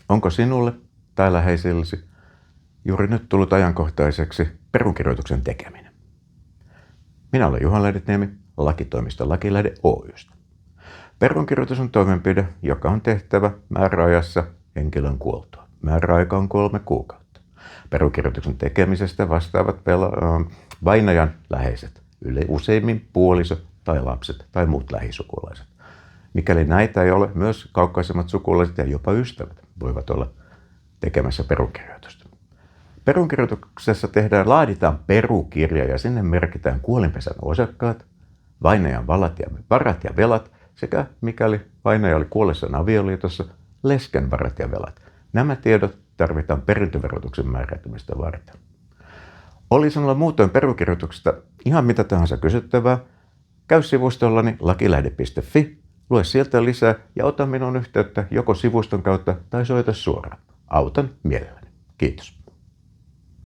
Onko sinulle tai läheisillesi juuri nyt tullut ajankohtaiseksi perunkirjoituksen tekeminen? Minä olen Juha Lehdetniemi, lakitoimisto Lakilehde Oy:stä. Perunkirjoitus on toimenpide, joka on tehtävä määräajassa henkilön kuoltua. Määräaika on 3 kuukautta. Perunkirjoituksen tekemisestä vastaavat vainajan läheiset, useimmin puoliso tai lapset tai muut lähisukulaiset. Mikäli näitä ei ole, myös kaukaisemmat sukulaiset ja jopa ystävät voivat olla tekemässä perunkirjoitusta. Perunkirjoituksessa laaditaan perukirja ja sinne merkitään kuolinpesän osakkaat, vainajan varat ja velat sekä, mikäli vainaja oli kuollessaan avioliitossa, lesken varat ja velat. Nämä tiedot tarvitaan perintöverotuksen määräytymistä varten. Oli sinulla muutoin perunkirjoituksesta ihan mitä tahansa kysyttävää, käy sivustollani lakilehde.fi, lue sieltä lisää ja ota minun yhteyttä joko sivuston kautta tai soita suoraan. Autan mielelläni. Kiitos.